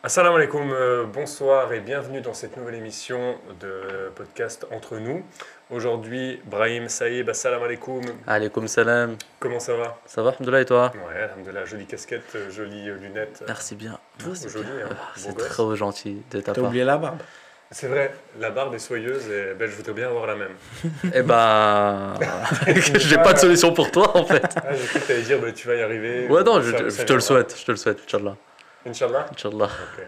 Assalamu alaikum, bonsoir et bienvenue dans cette nouvelle émission de podcast Entre nous. Aujourd'hui, Brahim Saïb, assalamu alaikum. Alaikum salam. Comment ça va? Ça va, Alhamdoulilah, et toi? Ouais, alhamdoulilah, jolie casquette, jolies lunettes. Merci bien. Tout Merci joli, bien. hein, C'est beau gosse. trop gentil de ta T'as part. oublié la barbe. C'est vrai, la barbe est soyeuse et ben, je voudrais bien avoir la même. Eh ben, j'ai pas de solution pour toi en fait. Ah, j'ai cru que tu allais dire ben, tu vas y arriver. Ouais, non, Ça je te le viendra. souhaite, Inch'Allah. Inch'Allah. Inch'Allah. Ok.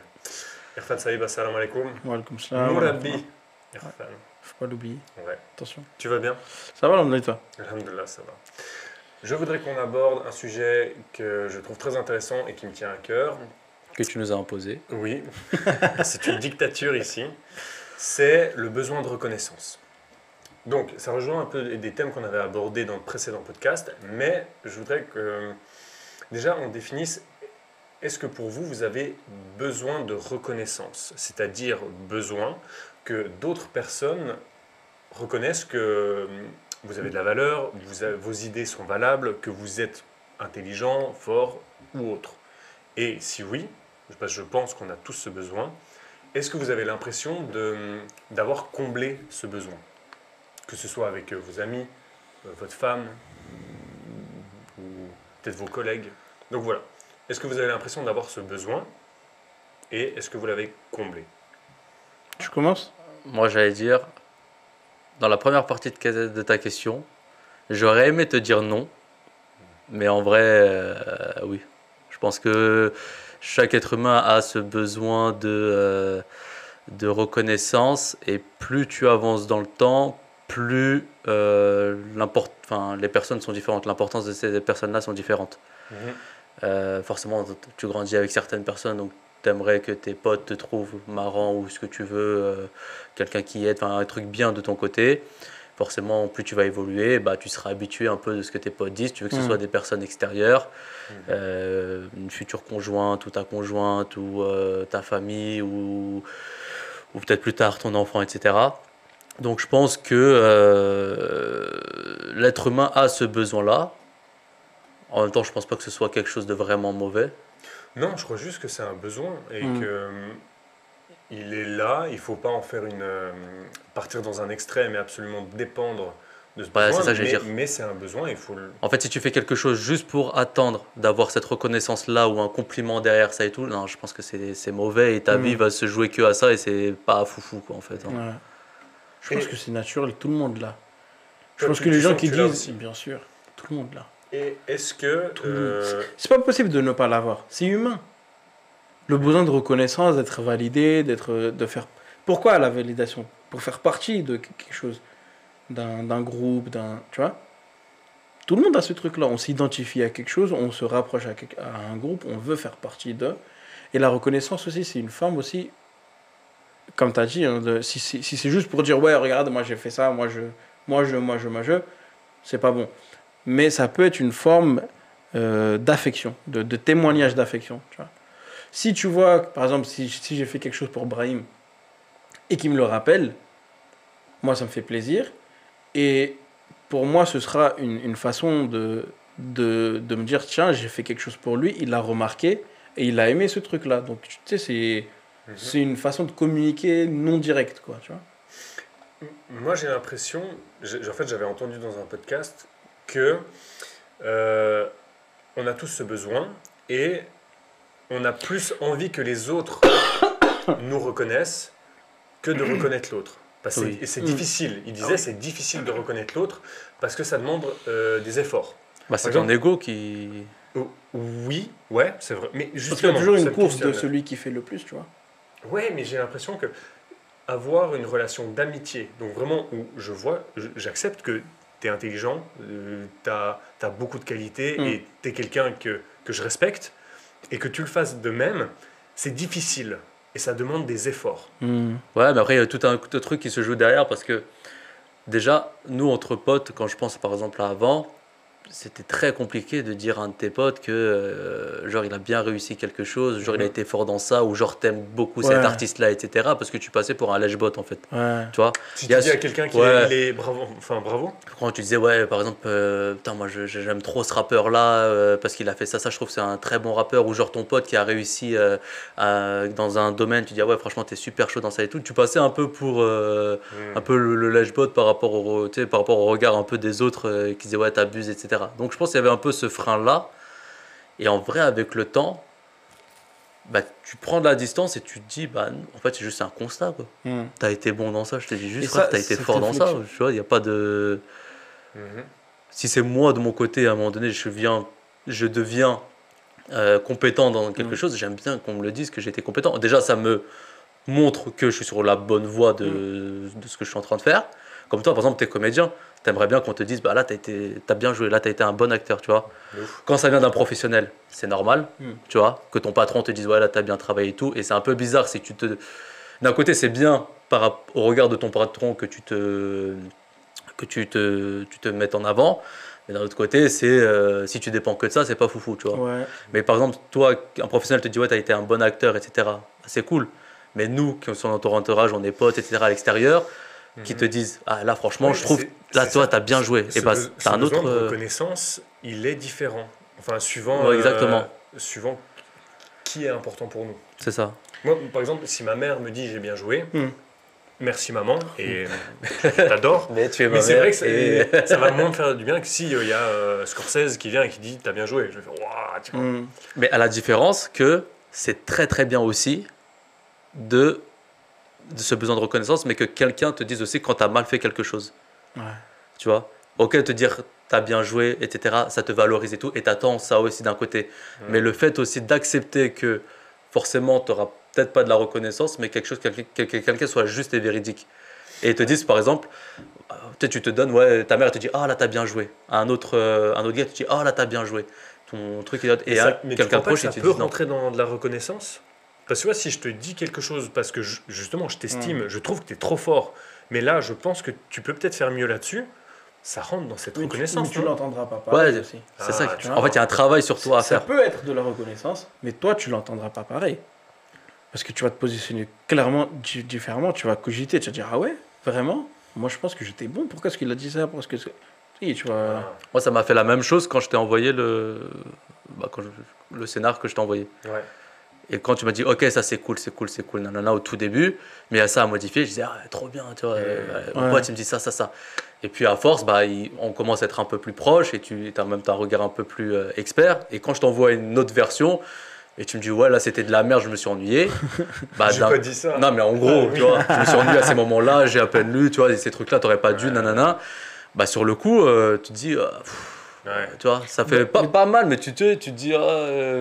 Irfan Saïb, assalamu alaikum. Wa alaikum salam. Mourabi. Irfan. Faut pas l'oublier. Ouais. Attention. Tu vas bien? Ça va, l'homme toi? Alhamdulillah, ça va. Je voudrais qu'on aborde un sujet que je trouve très intéressant et qui me tient à cœur. Que tu nous as imposé. Oui, c'est une dictature ici. C'est le besoin de reconnaissance. Donc, ça rejoint un peu des thèmes qu'on avait abordés dans le précédent podcast, mais je voudrais que déjà on définisse, est-ce que pour vous, vous avez besoin de reconnaissance? C'est-à-dire besoin que d'autres personnes reconnaissent que vous avez de la valeur, vos idées sont valables, que vous êtes intelligent, fort ou autre. Et si oui, parce que je pense qu'on a tous ce besoin, est-ce que vous avez l'impression d'avoir comblé ce besoin? Que ce soit avec vos amis, votre femme, ou peut-être vos collègues. Donc voilà. Est-ce que vous avez l'impression d'avoir ce besoin? Et est-ce que vous l'avez comblé? Tu commences? Moi, j'allais dire, dans la première partie de ta question, j'aurais aimé te dire non, mais en vrai, oui. Je pense que chaque être humain a ce besoin de reconnaissance, et plus tu avances dans le temps, plus les personnes sont différentes, l'importance de ces personnes-là sont différentes. Forcément, tu grandis avec certaines personnes, donc tu aimerais que tes potes te trouvent marrant ou ce que tu veux, quelqu'un qui aide, un truc bien de ton côté. Forcément, plus tu vas évoluer, bah, tu seras habitué un peu de ce que tes potes disent. Tu veux que ce soit des personnes extérieures, une future conjointe ou ta conjointe ou ta famille ou peut-être plus tard ton enfant, etc. Donc je pense que l'être humain a ce besoin-là. En même temps, je ne pense pas que ce soit quelque chose de vraiment mauvais. Non, je crois juste que c'est un besoin et que il est là. Il ne faut pas en faire partir dans un extrême et absolument dépendre de ce besoin. C'est ça que je veux dire. Mais c'est un besoin, il faut le... En fait, si tu fais quelque chose juste pour attendre d'avoir cette reconnaissance-là ou un compliment derrière ça et tout, non, je pense que c'est mauvais et ta vie va se jouer que à ça et c'est pas foufou, quoi, en fait. Hein. Ouais. Je pense que c'est naturel, tout le monde là. Je Toi, pense tu- que les tu gens sens qui que tu l'as disent, aussi. bien sûr, tout le monde là. Et est-ce que... C'est pas possible de ne pas l'avoir. C'est humain. Le besoin de reconnaissance, d'être validé, de faire. Pourquoi la validation? Pour faire partie de quelque chose, d'un groupe, tu vois. Tout le monde a ce truc-là. On s'identifie à quelque chose, on se rapproche à un groupe, on veut faire partie d'eux. Et la reconnaissance aussi, c'est une forme aussi, comme tu as dit, hein, si c'est juste pour dire, ouais, regarde, moi j'ai fait ça, moi je, c'est pas bon. Mais ça peut être une forme d'affection, de témoignage d'affection. Tu vois. Si tu vois, par exemple, si j'ai fait quelque chose pour Brahim et qu'il me le rappelle, moi ça me fait plaisir. Et pour moi, ce sera une façon de me dire, tiens, j'ai fait quelque chose pour lui, il l'a remarqué et il a aimé ce truc-là. Donc, tu sais, c'est une façon de communiquer non directe, quoi, tu vois. Moi, j'ai l'impression... En fait, j'avais entendu dans un podcast que on a tous ce besoin et on a plus envie que les autres nous reconnaissent que de reconnaître l'autre. Oui. Et c'est difficile. Il disait c'est difficile de reconnaître l'autre parce que ça demande des efforts. Bah, c'est Par ton ego qui... Oui, ouais, c'est vrai. Mais Parce qu'il y justement, a toujours ça une me course de questionne. celui qui fait le plus, tu vois. Ouais, mais j'ai l'impression que avoir une relation d'amitié, donc vraiment où j'accepte que tu es intelligent, tu as beaucoup de qualités et tu es quelqu'un que je respecte, et que tu le fasses de même, c'est difficile et ça demande des efforts. Ouais, mais après, il y a tout un truc qui se joue derrière parce que déjà, nous, entre potes, quand je pense par exemple à avant, c'était très compliqué de dire à un de tes potes que genre il a bien réussi quelque chose, genre il a été fort dans ça, ou genre t'aimes beaucoup cet Ouais. artiste-là, etc. Parce que tu passais pour un lèche-bot en fait. Ouais. Tu vois? Si Il tu y a dis à ce- quelqu'un qui Ouais. il est bravo, enfin bravo, Quand tu disais, ouais, par exemple, putain, moi j'aime trop ce rappeur-là parce qu'il a fait ça, je trouve que c'est un très bon rappeur, ou genre ton pote qui a réussi dans un domaine, tu dis, ah ouais, franchement, t'es super chaud dans ça et tout. Tu passais un peu pour un peu le lèche-bot par rapport tu sais, par rapport au regard un peu des autres qui disaient, ouais, t'abuses, etc. Donc je pense qu'il y avait un peu ce frein-là. Et en vrai, avec le temps, bah, tu prends de la distance et tu te dis, bah, en fait, c'est juste un constat, quoi. Hmm. T'as été bon dans ça, je te dis Et juste, ça, frère, t'as été cette fort dans ça. réflexion. Tu vois, il n'y a pas de. Si c'est moi de mon côté, à un moment donné, je deviens compétent dans quelque chose, j'aime bien qu'on me le dise que j'ai été compétent. Déjà, ça me montre que je suis sur la bonne voie de ce que je suis en train de faire. Comme toi, par exemple, tu es comédien, tu aimerais bien qu'on te dise, bah là, t'as bien joué, là, tu as été un bon acteur, tu vois. de ouf. Quand ça vient d'un professionnel, c'est normal, tu vois, que ton patron te dise, ouais, là, tu as bien travaillé et tout. Et c'est un peu bizarre si tu te. D'un côté, c'est bien au regard de ton patron que tu te mettes en avant. Mais d'un autre côté, c'est si tu dépends que de ça, c'est pas foufou, tu vois. Ouais. Mais par exemple, toi, un professionnel te dit, ouais, t'as été un bon acteur, etc. C'est cool. Mais nous, qui sommes dans ton entourage, on est potes, etc., à l'extérieur, qui te disent, ah là, franchement, Ouais, je trouve, c'est là, toi, ça. t'as bien joué. Et bah, Ce t'as un besoin autre. de reconnaissance, il est différent. Enfin, suivant, Ouais, exactement. suivant qui est important pour nous. C'est ça. Moi, par exemple, si ma mère me dit j'ai bien joué, Hmm. merci maman, et je t'adore. Mais tu es Mais c'est vrai que ça va moins me faire du bien que s'il y a Scorsese qui vient et qui dit t'as bien joué. Je vais faire waouh, tu vois. Hmm. Mais à la différence que c'est très très bien aussi de, de ce besoin de reconnaissance, mais que quelqu'un te dise aussi quand tu as mal fait quelque chose. Ouais. Tu vois? Ok, te dire t'as bien joué, etc., ça te valorise et tout, et t'attends ça aussi d'un côté. Mais le fait aussi d'accepter que forcément t'auras peut-être pas de la reconnaissance, mais quelque chose, que quelqu'un soit juste et véridique. Et te dise par exemple, peut-être tu te donnes, ouais, ta mère elle te dit, ah là t'as bien joué. Un autre gars te dit, ah là t'as bien joué. Ton truc il Mais, et mais tu quelqu'un crois pas que proche il ça te peut dit non. rentrer dans de la reconnaissance? Parce que tu vois, si je te dis quelque chose parce que justement je t'estime, je trouve que tu es trop fort, mais là je pense que tu peux peut-être faire mieux là-dessus, ça rentre dans cette Mais reconnaissance. tu non l'entendras pas pareil Ouais, aussi. c'est ça. Ah, tu En fait, il y a un travail sur toi à Ça faire. peut être de la reconnaissance, mais toi, tu l'entendras pas pareil. Parce que tu vas te positionner clairement différemment, tu vas cogiter, tu vas dire, ah ouais, vraiment? Moi, je pense que j'étais bon, pourquoi est-ce qu'il a dit ça? Pourquoi est-ce que... Oui, tu vois... Ah, Moi, ça m'a fait la même chose quand je t'ai envoyé le scénar que je t'ai envoyé. ouais. Et quand tu m'as dit, ok, ça c'est cool, nanana, au tout début, mais il y a ça à modifier, je disais, ah, trop bien, tu vois, mon Ouais. pote, il me dit ça. Et puis à force, bah, on commence à être un peu plus proche et tu as même un regard un peu plus expert. Et quand je t'envoie une autre version, et tu me dis, ouais, là c'était de la merde, je me suis ennuyé. Bah, J'ai pas dit ça. Non, mais en gros, Ah, oui. tu vois, je me suis ennuyé à ces moments-là, j'ai à peine lu, tu vois, et ces trucs-là, t'aurais pas dû, nanana. Bah, sur le coup, tu te dis, Ouais. tu vois, ça fait pas mal, mais tu te dis,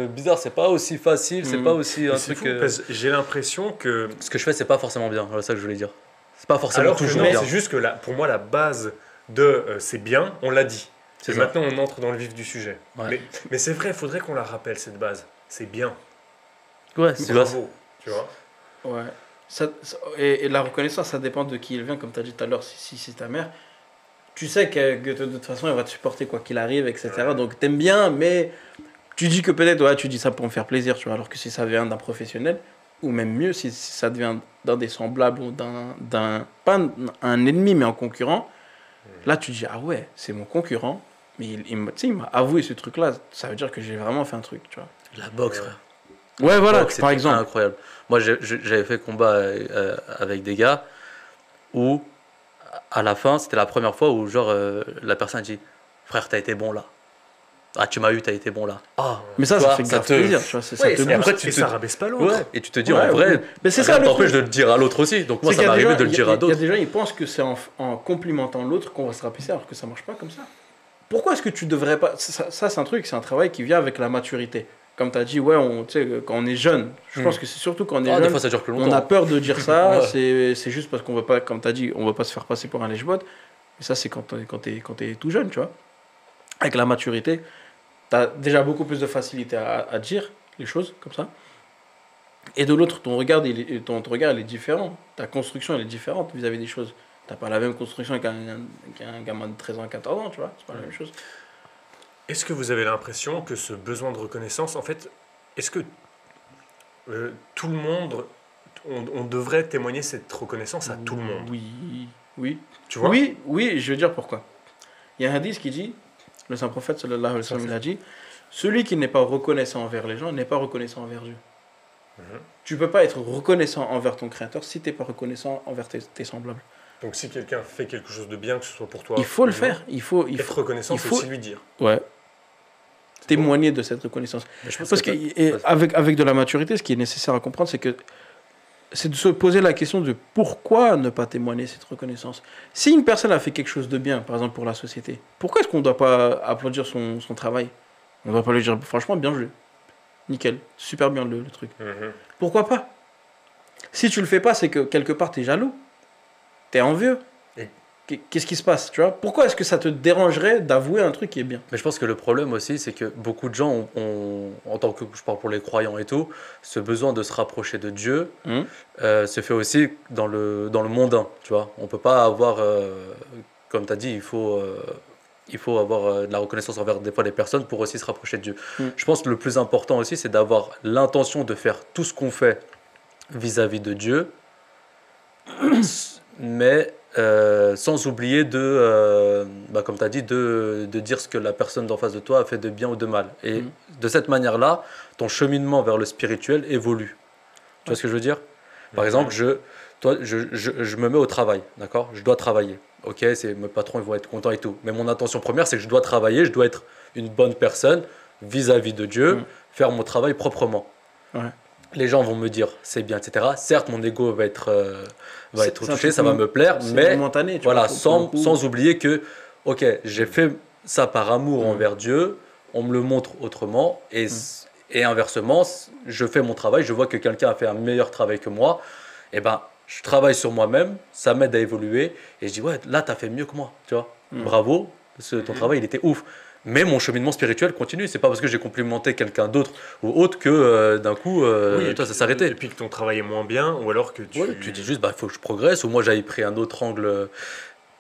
bizarre, c'est pas aussi facile, c'est pas aussi un Mais c'est truc. fou, parce que j'ai l'impression que. Ce que je fais, c'est pas forcément bien, c'est ça que je voulais dire. C'est pas forcément Alors que toujours non, bien. c'est juste que pour moi, la base de c'est bien, on l'a dit. C'est Et ça. maintenant, on entre dans le vif du sujet. Ouais. Mais c'est vrai, il faudrait qu'on la rappelle, cette base. C'est bien. Ouais, tu vois. Bravo. Tu vois. Ouais. Et la reconnaissance, ça dépend de qui il vient, comme tu as dit tout à l'heure, si c'est ta mère. Tu sais que de toute façon, elle va te supporter quoi qu'il arrive, etc. Donc t'aimes bien, mais tu dis que peut-être, ouais, tu dis ça pour me faire plaisir, tu vois. Alors que si ça vient d'un professionnel, ou même mieux, si ça devient d'un des semblables ou pas un ennemi, mais un concurrent, là tu dis, ah ouais, c'est mon concurrent, mais tu sais, il m'a avoué ce truc-là, ça veut dire que j'ai vraiment fait un truc, tu vois. La boxe, frère. Ouais, voilà, Boxe, par c'était exemple. incroyable. Moi, j'avais fait combat avec des gars où, à la fin, c'était la première fois où, genre, la personne a dit, frère, t'as été bon là. Ah, tu m'as eu, t'as été bon là. Ah, Mais ça, tu ça vois, fait grave te- plaisir, tu vois. Ça Ouais, te et booste. après, tu et te- ça rabaisse pas l'autre. Ouais, et tu te dis, Ouais, en vrai, ouais. Mais c'est rien ça le t'empêche truc. de le dire à l'autre aussi. Donc moi, C'est ça qu'il y m'est a des arrivé gens- de le dire à Il y a d'autres. des gens, ils pensent que c'est en complimentant l'autre qu'on va se rabaisser, alors que ça marche pas comme ça. Pourquoi est-ce que tu devrais pas... Ça, c'est un truc, c'est un travail qui vient avec la maturité. Comme tu as dit, ouais, tu sais, quand on est jeune, je pense que c'est surtout quand on est Ah, des jeune, fois, ça dure plus on a longtemps. peur de dire ça. Ouais. C'est juste parce qu'on veut pas, comme tu as dit, on veut pas se faire passer pour un lèche-bot. Mais ça, c'est quand t'es tout jeune, tu vois. Avec la maturité, tu as déjà beaucoup plus de facilité à dire les choses comme ça. Et de l'autre, ton regard, ton regard, il est différent. Ta construction, elle est différente vis-à-vis des choses. T'as pas la même construction qu'un gamin de 13 ans, 14 ans, tu vois. C'est pas la même chose. est-ce que vous avez l'impression que ce besoin de reconnaissance, en fait, est-ce que tout le monde, on devrait témoigner cette reconnaissance à tout le monde? Oui, oui. Tu vois? Oui, oui, je veux dire pourquoi. Il y a un hadith qui dit, le saint prophète sallallahu alayhi wa sallam il a dit, celui qui n'est pas reconnaissant envers les gens n'est pas reconnaissant envers Dieu. Mhm. Tu peux pas être reconnaissant envers ton créateur si tu n'es pas reconnaissant envers tes semblables. Donc si quelqu'un fait quelque chose de bien, que ce soit pour toi, Il faut le ou non, faire. être reconnaissant, c'est aussi lui dire. Ouais, C'est témoigner de cette reconnaissance. Mais je pense Parce que qu'avec de la maturité, ce qui est nécessaire à comprendre, c'est de se poser la question de pourquoi ne pas témoigner cette reconnaissance. Si une personne a fait quelque chose de bien, par exemple pour la société, pourquoi est-ce qu'on ne doit pas applaudir son travail? On ne doit pas lui dire franchement bien joué, nickel, super bien le truc. Mhm. Pourquoi pas? Si tu le fais pas, c'est que quelque part tu es jaloux, tu es envieux. Et- Qu'est-ce qui se passe, tu vois? Pourquoi est-ce que ça te dérangerait d'avouer un truc qui est bien? Mais je pense que le problème aussi, c'est que beaucoup de gens ont, en tant que je parle pour les croyants et tout, ce besoin de se rapprocher de Dieu se fait aussi dans le mondain, tu vois. On peut pas avoir, comme tu as dit, il faut avoir de la reconnaissance envers des fois des personnes pour aussi se rapprocher de Dieu. Je pense que le plus important aussi, c'est d'avoir l'intention de faire tout ce qu'on fait vis-à-vis de Dieu, mais sans oublier comme tu as dit, de dire ce que la personne d'en face de toi a fait de bien ou de mal. Et de cette manière-là, ton cheminement vers le spirituel évolue. Tu vois ce que je veux dire? Par exemple, je me mets au travail, d'accord? Je dois travailler. Ok, mes patrons ils vont être contents et tout. Mais mon intention première, c'est que je dois travailler, je dois être une bonne personne vis-à-vis de Dieu, faire mon travail proprement. Ouais. Les gens vont me dire c'est bien, etc. Certes, mon ego va être touché, ça va me plaire, c'est mais momentané, tu voilà, vois, sans oublier que, ok, j'ai fait ça par amour envers Dieu, on me le montre autrement, et inversement, je fais mon travail, je vois que quelqu'un a fait un meilleur travail que moi, et ben, je travaille sur moi-même, ça m'aide à évoluer, et je dis, ouais, là, tu as fait mieux que moi, tu vois, bravo, parce que ton travail, il était ouf. Mais mon cheminement spirituel continue. C'est pas parce que j'ai complimenté quelqu'un d'autre ou autre que d'un coup, ça s'est arrêté. Et puis que ton travail est moins bien, ou alors que tu... Ouais, tu dis juste, il faut que je progresse, ou moi j'avais pris un autre angle.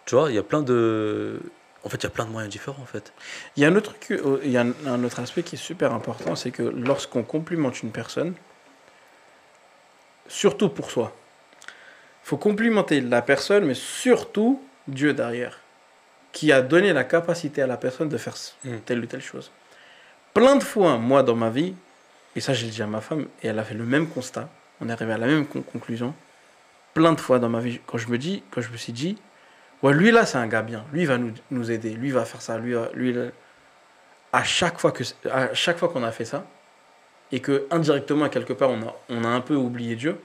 Tu vois, il y a plein de... En fait, il y a plein de moyens différents, en fait. Il y a un autre truc, il y a un autre aspect qui est super important, c'est que lorsqu'on complimente une personne, surtout pour soi, il faut complimenter la personne, mais surtout Dieu derrière, qui a donné la capacité à la personne de faire telle ou telle chose. Plein de fois, moi, dans ma vie, et ça, je l'ai dit à ma femme, et elle a fait le même constat, on est arrivé à la même conclusion, plein de fois dans ma vie, quand je me suis dit, ouais, lui là, c'est un gars bien, lui va nous aider, lui va faire ça, à chaque fois qu'on a fait ça, et que indirectement, quelque part, on a un peu oublié Dieu,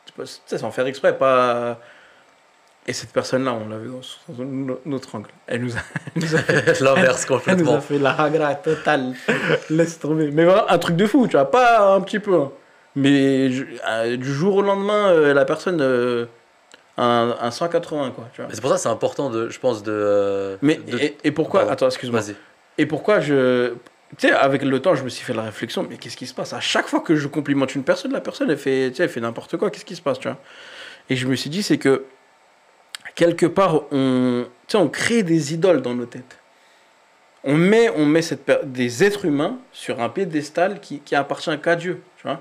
tu sais, sans faire exprès, pas... Et cette personne-là, on l'a vu dans notre angle. Elle nous a fait l'inverse complètement. Elle nous a fait la hagra totale. Laisse tomber. Mais voilà, un truc de fou, tu vois, pas un petit peu. Hein. Mais du jour au lendemain, la personne, un 180, quoi. Tu vois. Mais c'est pour ça que c'est important, je pense, de... Et pourquoi... Pardon. Attends, excuse-moi. Vas-y. Et pourquoi Tu sais, avec le temps, je me suis fait la réflexion, mais qu'est-ce qui se passe? À chaque fois que je complimente une personne, la personne, elle fait n'importe quoi. Qu'est-ce qui se passe, tu vois? Et je me suis dit, c'est que quelque part, on crée des idoles dans nos têtes. On met des êtres humains sur un piédestal qui appartient qu'à Dieu. Tu vois.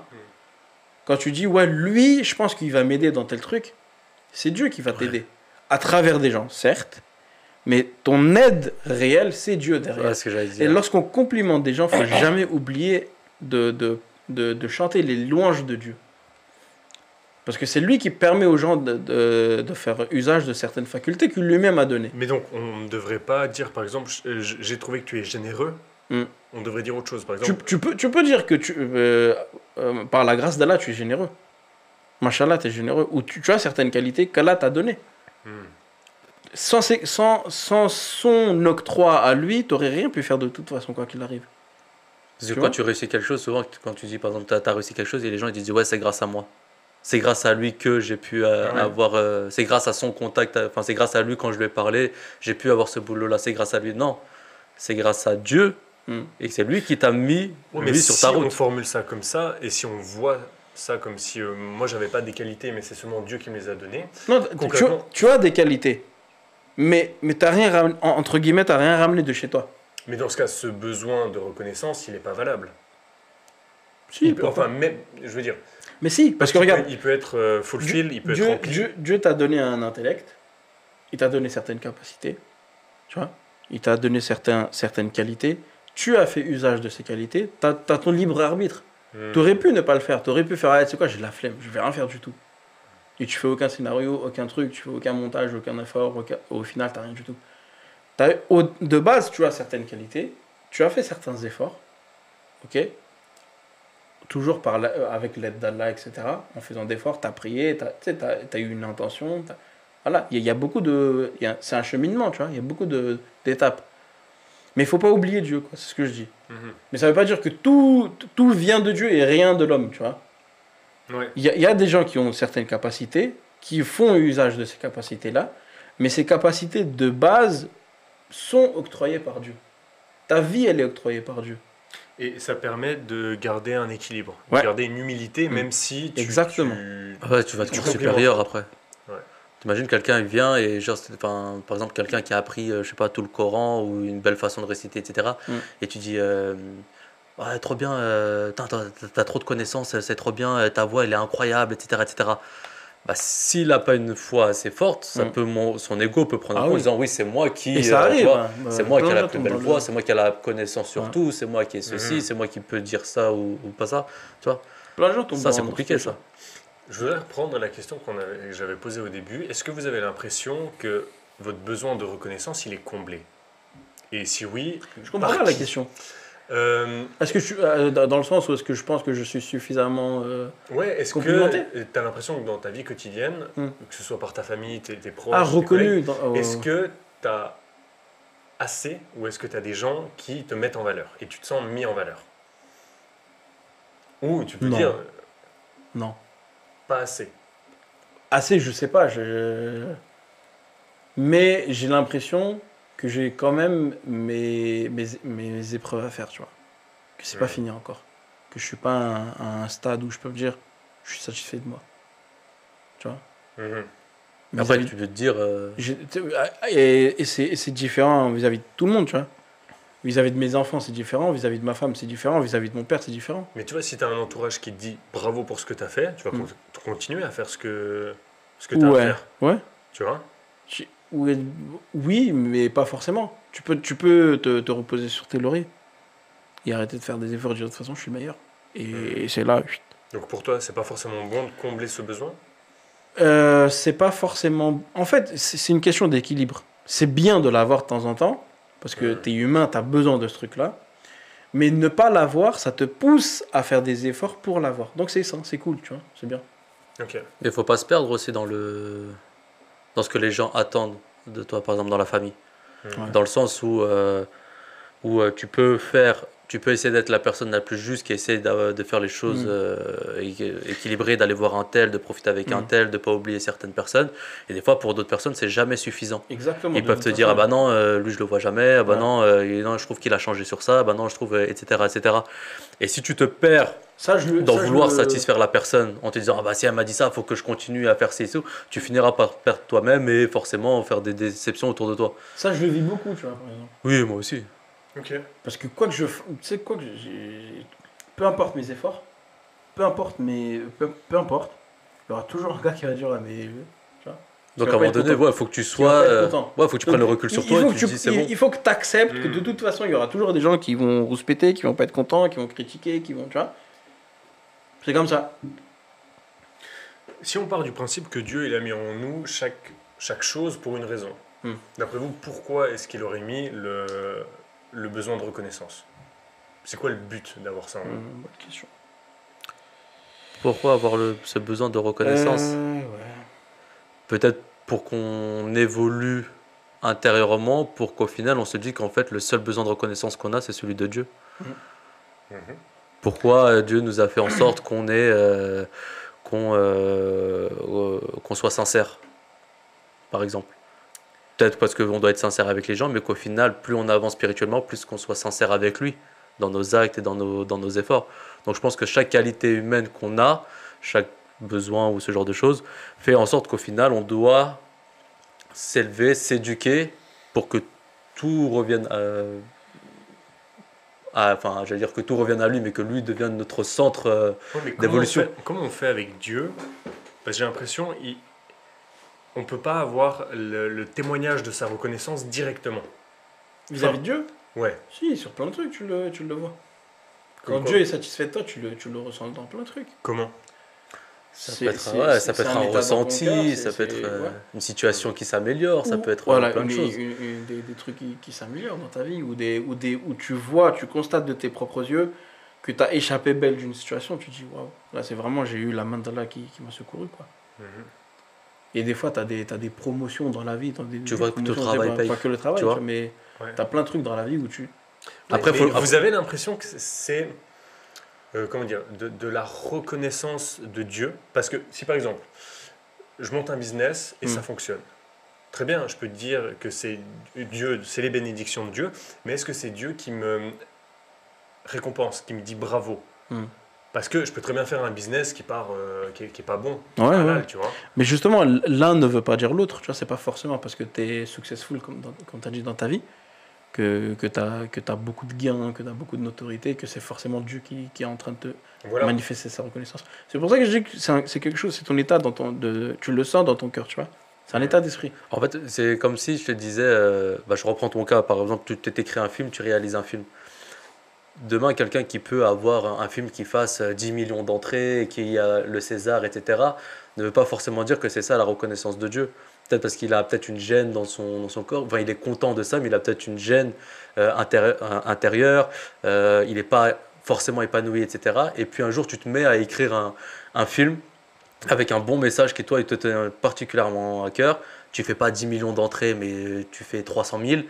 Quand tu dis, ouais, lui, je pense qu'il va m'aider dans tel truc, c'est Dieu qui va t'aider. À travers des gens, certes, mais ton aide réelle, c'est Dieu derrière. Ouais, ce que j'allais dire. Et lorsqu'on complimente des gens, il ne faut jamais oublier de chanter les louanges de Dieu. Parce que c'est lui qui permet aux gens de faire usage de certaines facultés qu'il lui-même a données. Mais donc, on ne devrait pas dire, par exemple, j'ai trouvé que tu es généreux. On devrait dire autre chose, par exemple. Tu peux dire que par la grâce d'Allah, tu es généreux. Machallah, tu es généreux. Ou tu as certaines qualités qu'Allah t'a données. Sans son octroi à lui, tu n'aurais rien pu faire de toute façon, quoi qu'il arrive. Parce que quand tu réussis quelque chose, souvent, quand tu dis, par exemple, tu as réussi quelque chose, et les gens ils disent, ouais, c'est grâce à moi. C'est grâce à lui que j'ai pu avoir... c'est grâce à son contact, enfin c'est grâce à lui quand je lui ai parlé, j'ai pu avoir ce boulot-là, c'est grâce à lui. Non, c'est grâce à Dieu et c'est lui qui t'a mis sur ta route. Si on formule ça comme ça, et si on voit ça comme si moi j'avais pas des qualités, mais c'est seulement Dieu qui me les a données. Non, tu as des qualités, mais t'as rien entre guillemets, t'as rien ramené de chez toi. Mais dans ce cas, ce besoin de reconnaissance, il n'est pas valable. Si, Enfin, même, je veux dire, mais si, parce que qu'il regarde, il peut être fulfill, il peut être rempli. Dieu t'a donné un intellect, il t'a donné certaines capacités, tu vois, il t'a donné certaines qualités, tu as fait usage de ces qualités, tu as ton libre arbitre. Tu aurais pu ne pas le faire, tu aurais pu faire, ah, tu sais quoi, j'ai la flemme, je vais rien faire du tout. Et tu fais aucun scénario, aucun truc, tu fais aucun montage, aucun effort, au final, tu rien du tout. De base, tu as certaines qualités, tu as fait certains efforts, ok, toujours avec l'aide d'Allah, etc. En faisant d'efforts, tu as prié, tu as eu une intention. Voilà, il y a beaucoup de. C'est un cheminement, tu vois, il y a beaucoup d'étapes. Mais il ne faut pas oublier Dieu, quoi, c'est ce que je dis. Mais ça ne veut pas dire que tout vient de Dieu et rien de l'homme, tu vois. Ouais. Il y a des gens qui ont certaines capacités, qui font usage de ces capacités-là, mais ces capacités de base sont octroyées par Dieu. Ta vie, elle est octroyée par Dieu. Et ça permet de garder un équilibre, Ouais. de garder une humilité, même si Exactement. Ouais, tu vas toujours complimentes. supérieur après. Ouais. T'imagines quelqu'un il vient et genre, enfin, par exemple quelqu'un qui a appris je sais pas tout le Coran ou une belle façon de réciter, etc. Et tu dis ouais, trop bien, t'as trop de connaissances, c'est trop bien, ta voix elle est incroyable, etc., etc. Bah, s'il n'a pas une foi assez forte, son ego peut prendre en compte en disant oui, c'est moi qui. Et ça arrive. tu vois, c'est moi qui ai la plus tombe belle dans voix, le- c'est moi qui ai la connaissance sur tout, c'est moi qui ai ceci, c'est moi qui peux dire ça ou pas ça. Tu vois, Plein de gens tombent ça c'est dans compliqué ce ça. Je voudrais reprendre la question que j'avais posée au début. Est-ce que vous avez l'impression que votre besoin de reconnaissance, il est comblé? Et si oui, Je comprends par pas la qui? question. Est-ce que dans le sens où est-ce que je pense que je suis suffisamment Ouais, est-ce complimenté que tu as l'impression que dans ta vie quotidienne, que ce soit par ta famille, tes proches, tes reconnu collègues, est-ce que tu as assez ou est-ce que tu as des gens qui te mettent en valeur et tu te sens mis en valeur? Ou tu peux Non. dire Non. pas assez. Assez, je sais pas. Mais j'ai l'impression que j'ai quand même mes épreuves à faire, tu vois. Que c'est pas fini encore. Que je suis pas à un stade où je peux me dire je suis satisfait de moi. Tu vois. Mais après, Vis-à-vis- tu peux te dire. Et c'est différent vis-à-vis de tout le monde, tu vois. Vis-à-vis de mes enfants, c'est différent. Vis-à-vis de ma femme, c'est différent. Vis-à-vis de mon père, c'est différent. Mais tu vois, si tu as un entourage qui te dit bravo pour ce que tu as fait, tu vas continuer à faire ce que tu as à Ouais. faire. Ouais. Tu vois? Oui, mais pas forcément. Tu peux te reposer sur tes lauriers et arrêter de faire des efforts. De toute façon, je suis le meilleur. Et c'est là. Donc pour toi, c'est pas forcément bon de combler ce besoin? C'est pas forcément. En fait, c'est une question d'équilibre. C'est bien de l'avoir de temps en temps parce que t'es humain, t'as besoin de ce truc-là. Mais ne pas l'avoir, ça te pousse à faire des efforts pour l'avoir. Donc c'est ça, c'est cool, tu vois, c'est bien. Ok. Il faut pas se perdre aussi dans ce que les gens attendent de toi, par exemple dans la famille. Ouais. Dans le sens où tu peux essayer d'être la personne la plus juste qui essaie de faire les choses équilibrées, d'aller voir un tel, de profiter avec un tel, de pas oublier certaines personnes. Et des fois, pour d'autres personnes, c'est jamais suffisant. Exactement. Ils peuvent te dire, ah bah non, lui je le vois jamais, ah bah non, non, je trouve qu'il a changé sur ça, ah bah non, je trouve, etc., etc. Et si tu te perds d'en vouloir satisfaire la personne en te disant, ah bah si elle m'a dit ça, il faut que je continue à faire ci et tout, tu finiras par perdre toi-même et forcément faire des déceptions autour de toi. Ça, je le vis beaucoup, tu vois, par exemple. Oui, moi aussi. Ok. Parce que quoi que je... Tu sais quoi que peu importe mes efforts, peu importe, il y aura toujours un gars qui va dire, ah, mais... Tu vois, Donc vas à un pas moment être donné, content. il faut que tu vas sois, pas être content. faut que tu prennes le Donc, recul sur il toi faut et que tu te dis c'est bon. il faut que tu acceptes que de toute façon, il y aura toujours des gens qui vont rouspéter, qui vont pas être contents, qui vont critiquer, qui vont... Tu vois. C'est comme ça. Si on part du principe que Dieu il a mis en nous chaque chose pour une raison, d'après vous, pourquoi est-ce qu'il aurait mis le besoin de reconnaissance? C'est quoi le but d'avoir ça en nous? Bonne question. Pourquoi avoir ce besoin de reconnaissance Ouais. Peut-être pour qu'on évolue intérieurement, pour qu'au final on se dise qu'en fait le seul besoin de reconnaissance qu'on a, c'est celui de Dieu. Pourquoi Dieu nous a fait en sorte qu'on soit sincère, par exemple. Peut-être parce qu'on doit être sincère avec les gens, mais qu'au final, plus on avance spirituellement, plus qu'on soit sincère avec lui, dans nos actes et dans nos efforts. Donc je pense que chaque qualité humaine qu'on a, chaque besoin ou ce genre de choses, fait en sorte qu'au final, on doit s'élever, s'éduquer pour que tout revienne enfin, j'allais dire que tout revienne à lui, mais que lui devienne notre centre Ouais, mais d'évolution. comment on fait avec Dieu? Parce que j'ai l'impression on ne peut pas avoir le témoignage de sa reconnaissance directement. Vis-à-vis de Dieu? Ouais. Si, sur plein de trucs, tu le vois. Comme Quand quoi? Dieu est satisfait de toi, tu le ressens dans plein de trucs. Comment? Ça C'est- peut être, c'est- ouais, c'est- ça peut c'est être un un état dans ton ressenti, cœur, ça peut être ouais. une situation qui s'améliore, ça Ou, peut être voilà, plein de choses. des trucs qui s'améliorent dans ta vie, où tu vois, tu constates de tes propres yeux que tu as échappé belle d'une situation, tu te dis, waouh, là c'est vraiment, j'ai eu la main d'Allah qui m'a secouru, quoi. Mhm. Et des fois, t'as des promotions dans la vie, Tu vois que le promotions, travail paye, pas que le travail, tu vois. tu vois, mais Ouais. t'as plein de trucs dans la vie où tu... Après, Mais faut- vous avez l'impression que c'est comment dire, de la reconnaissance de Dieu. Parce que si par exemple, je monte un business et ça fonctionne, très bien, je peux te dire que c'est Dieu, c'est les bénédictions de Dieu, mais est-ce que c'est Dieu qui me récompense, qui me dit bravo? Mm. Parce que je peux très bien faire un business qui part, qui est pas bon, Ouais, halal, ouais. tu vois. Mais justement, l'un ne veut pas dire l'autre, tu vois, c'est pas forcément parce que t'es successful, comme t'as dit dans ta vie, que t'as beaucoup de gains, que t'as beaucoup de notoriété, que c'est forcément Dieu qui est en train de te Voilà. manifester sa reconnaissance. C'est pour ça que je dis que c'est quelque chose, c'est ton état, tu le sens dans ton cœur, tu vois. C'est un état d'esprit. En fait, c'est comme si je te disais, je reprends ton cas, par exemple, tu t'écris un film, tu réalises un film. Demain, quelqu'un qui peut avoir un film qui fasse 10 millions d'entrées, qui a le César, etc., ne veut pas forcément dire que c'est ça la reconnaissance de Dieu. Peut-être parce qu'il a peut-être une gêne dans son corps, enfin il est content de ça, mais il a peut-être une gêne intérieure, il n'est pas forcément épanoui, etc. Et puis un jour, tu te mets à écrire un film avec un bon message qui, toi, il te tient particulièrement à cœur. Tu fais pas 10 millions d'entrées, mais tu fais 300 000.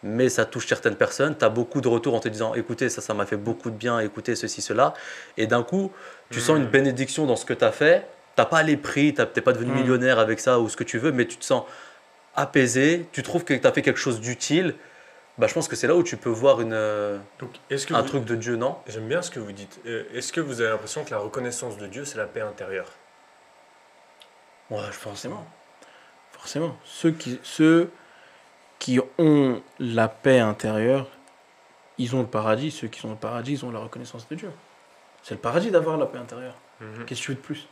Mais ça touche certaines personnes. Tu as beaucoup de retours en te disant écoutez, ça m'a fait beaucoup de bien, écoutez ceci, cela. Et d'un coup, tu sens une bénédiction dans ce que tu as fait. Tu n'as pas les prix, tu n'es pas devenu millionnaire avec ça ou ce que tu veux, mais tu te sens apaisé. Tu trouves que tu as fait quelque chose d'utile. Bah, je pense que c'est là où tu peux voir Donc, est-ce que un truc de Dieu, non? J'aime bien ce que vous dites. Est-ce que vous avez l'impression que la reconnaissance de Dieu, c'est la paix intérieure? Ouais, je pense. Forcément. Ceux qui ont la paix intérieure, ils ont le paradis. Ceux qui ont le paradis, ils ont la reconnaissance de Dieu. C'est le paradis d'avoir la paix intérieure. Qu'est-ce que tu veux de plus?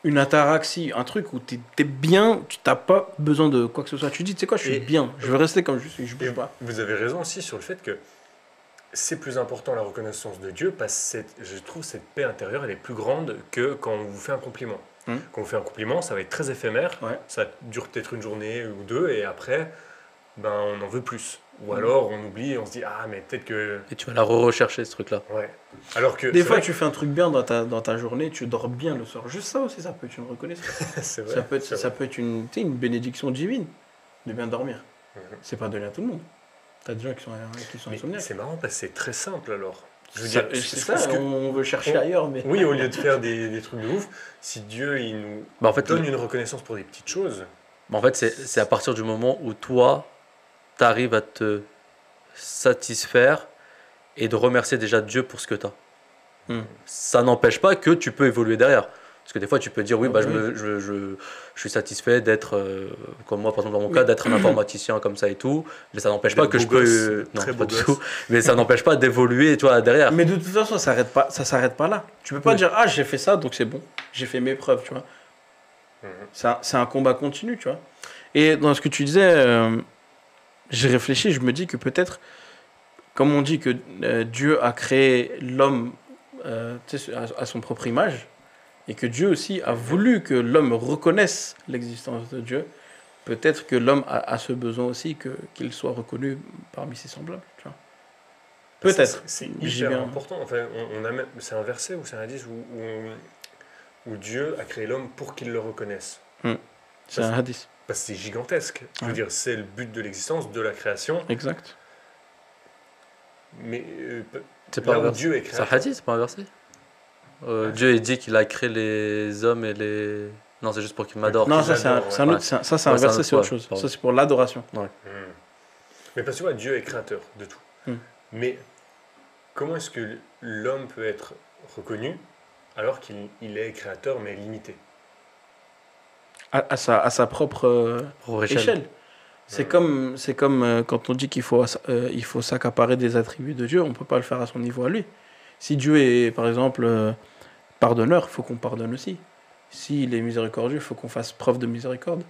Une ataraxie, un truc où t'es bien, tu n'as pas besoin de quoi que ce soit. Tu dis, tu sais quoi, je suis bien, je veux rester comme je suis, je bouge pas. Vous avez raison aussi sur le fait que c'est plus important la reconnaissance de Dieu parce que je trouve cette paix intérieure, elle est plus grande que quand on vous fait un compliment. Quand on vous fait un compliment, ça va être très éphémère, Ouais. ça dure peut-être une journée ou deux et après, ben, on en veut plus. Ou alors on oublie et on se dit ah mais peut-être que... Et tu vas la rechercher ce truc-là. Ouais. Alors que Des c'est fois, vrai tu fais un truc bien dans ta journée, tu dors bien le soir. Juste ça aussi, ça peut être une reconnaissance. que c'est vrai, c'est Ça vrai. peut être une, tu sais, une bénédiction divine de bien dormir. Mhm. C'est pas donné à tout le monde. T'as des gens qui sont Mais insomniaques. c'est marrant parce que c'est très simple alors. Je veux Ça- dire, c'est ce ça, que- on veut chercher ailleurs, mais... Oui, au lieu de faire des trucs de ouf, si Dieu il nous Bah, en fait, donne une reconnaissance pour des petites choses, En fait, c'est à partir du moment où toi, tu arrives à te satisfaire et de remercier déjà Dieu pour ce que tu as. Ça n'empêche pas que tu peux évoluer derrière. Parce que des fois, tu peux dire oui, bah, je suis satisfait d'être, comme moi, par exemple, dans mon cas, d'être un informaticien comme ça et tout. Mais ça n'empêche pas D'être que je beau gosse, peux. Non, très pas beau du gosse. tout. Mais ça n'empêche pas d'évoluer, tu vois, derrière. Mais de toute façon, ça s'arrête pas là. Tu peux pas Oui. dire, ah, j'ai fait ça, donc c'est bon. J'ai fait mes preuves, tu vois. C'est un combat continu, tu vois. Et dans ce que tu disais, j'ai réfléchi, je me dis que peut-être, comme on dit que Dieu a créé l'homme tu sais, à son propre image, et que Dieu aussi a voulu que l'homme reconnaisse l'existence de Dieu, peut-être que l'homme a ce besoin aussi qu'il soit reconnu parmi ses semblables, tu vois. Peut-être. C'est J'ai hyper bien- important. Enfin, c'est un verset ou c'est un hadith où Dieu a créé l'homme pour qu'il le reconnaisse. C'est un hadith. Parce que c'est gigantesque. Je veux Ouais. dire, c'est le but de l'existence, de la création. Exact. Mais C'est pas là un où verset. Dieu est C'est un créateur. hadith, c'est pas un verset. Dieu, il dit qu'il a créé les hommes et les. Non, c'est juste pour qu'ils m'adorent. Non, qu'ils ça c'est un, adorent, c'est un ouais. autre, ça c'est un Ouais, c'est un verset, autre, c'est autre ouais, chose. pardon. Ça c'est pour l'adoration. Mais parce que tu vois, Dieu est créateur de tout. Hmm. Mais comment est-ce que l'homme peut être reconnu alors qu'il est créateur mais limité? À sa propre Pour échelle. C'est comme quand on dit il faut s'accaparer des attributs de Dieu, on ne peut pas le faire à son niveau à lui. Si Dieu est, par exemple, pardonneur, il faut qu'on pardonne aussi. S'il est miséricordieux, il faut qu'on fasse preuve de miséricorde.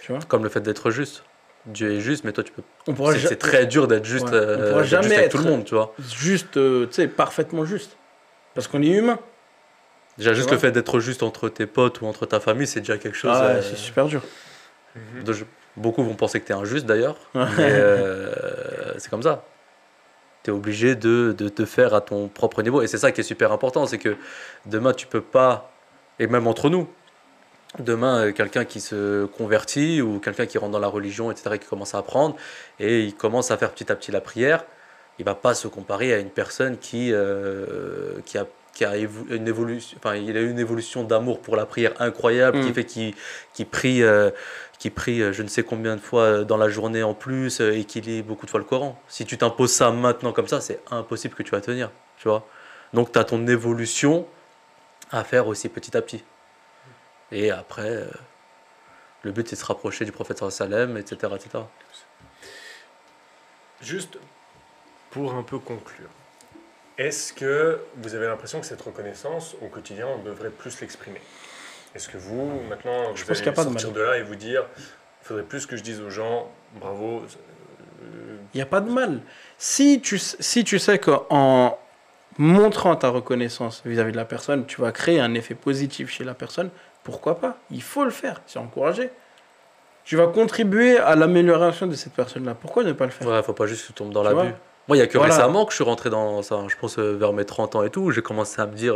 Tu vois? Comme le fait d'être juste. Dieu est juste, mais toi, tu peux. On pourra C'est très dur d'être juste, Ouais. On pourra d'être jamais juste avec être tout le monde, tu vois. juste, tu sais, parfaitement juste. Parce qu'on est humain. Déjà, juste vois le fait d'être juste entre tes potes ou entre ta famille, c'est déjà quelque chose. Ah, c'est super dur. Beaucoup vont penser que tu es injuste d'ailleurs, Ouais. mais c'est comme ça. Tu es obligé de te faire à ton propre niveau. Et c'est ça qui est super important, c'est que demain, tu peux pas, et même entre nous, demain, quelqu'un qui se convertit ou quelqu'un qui rentre dans la religion, etc., qui commence à apprendre, et il commence à faire petit à petit la prière, il va pas se comparer à une personne qui a une évolution, enfin, il a eu une évolution d'amour pour la prière incroyable, qui fait qu'il prie, je ne sais combien de fois dans la journée en plus, et qu'il lit beaucoup de fois le Coran. Si tu t'imposes ça maintenant comme ça, c'est impossible que tu vas tenir, tu vois. Donc tu as ton évolution à faire aussi petit à petit. Et après, le but c'est de se rapprocher du prophète sallam, etc., etc. Juste pour un peu conclure, est-ce que vous avez l'impression que cette reconnaissance, au quotidien, on devrait plus l'exprimer? Est-ce que vous, maintenant, Je vous pense qu'il y a allez pas de sortir mal. de là et vous dire, il faudrait plus que je dise aux gens, bravo, Il n'y a pas de mal. Si tu sais qu'en montrant ta reconnaissance vis-à-vis de la personne, tu vas créer un effet positif chez la personne, pourquoi pas? Il faut le faire, c'est encouragé. Tu vas contribuer à l'amélioration de cette personne-là. Pourquoi ne pas le faire? Ouais, faut pas juste que tu tombes dans Tu vois? l'abus. Moi, il y a que Voilà. récemment que je suis rentré dans ça. Je pense vers mes 30 ans et tout, où j'ai commencé à me dire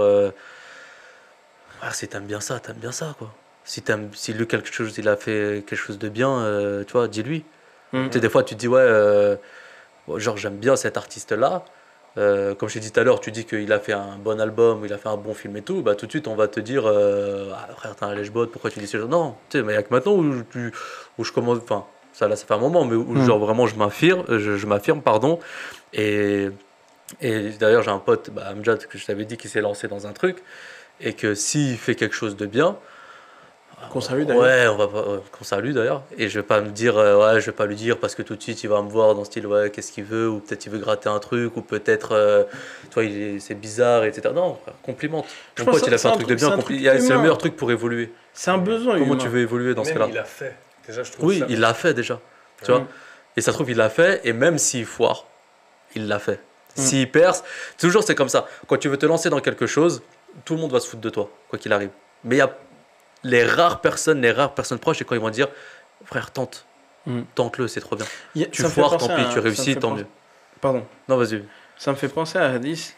si t'aimes bien ça, quoi. Si lui, quelque chose, il a fait quelque chose de bien, tu vois, dis-lui. Mm. Tu sais, des fois, tu te dis, ouais, genre, j'aime bien cet artiste-là. Comme je t'ai dit tout à l'heure, tu dis qu'il a fait un bon album, il a fait un bon film et tout, bah tout de suite on va te dire ah, frère, t'as un lèche-botte, pourquoi tu dis ça? Non, tu sais, mais il y a que maintenant où je commence, enfin, ça fait un moment, mais où genre vraiment je m'affirme, pardon. Et, et d'ailleurs, j'ai un pote, Amjad, que je t'avais dit, qui s'est lancé dans un truc, et que s'il fait quelque chose de bien, Qu'on salue d'ailleurs. ouais, on va pas, qu'on salue d'ailleurs. Et je vais pas me dire, ouais, je vais pas lui dire parce que tout de suite il va me voir dans le style, ouais, qu'est-ce qu'il veut, ou peut-être il veut gratter un truc, ou peut-être, tu vois, c'est bizarre, etc. Non, frère, complimente. Je Mon pense pote, que il a fait c'est un un truc de truc- bien, c'est un truc c'est le humain. meilleur truc pour évoluer. C'est un besoin Comment humain. tu veux évoluer dans ce même cas-là? il l'a fait. Déjà, je trouve Oui, ça. il l'a fait déjà, tu vois. Mm. Et ça se trouve, il l'a fait, et même s'il foire, il l'a fait. Mm. S'il perce, toujours c'est comme ça. Quand tu veux te lancer dans quelque chose, tout le monde va se foutre de toi, quoi qu'il arrive. Mais il y a les rares personnes proches, et quand ils vont dire, frère, tente-le, c'est trop bien. Tu Ça me fait foires, penser tant pis, à- tu ça me réussis, fait tant penser- mieux. Pardon. Non, vas-y. Ça me fait penser à un hadith.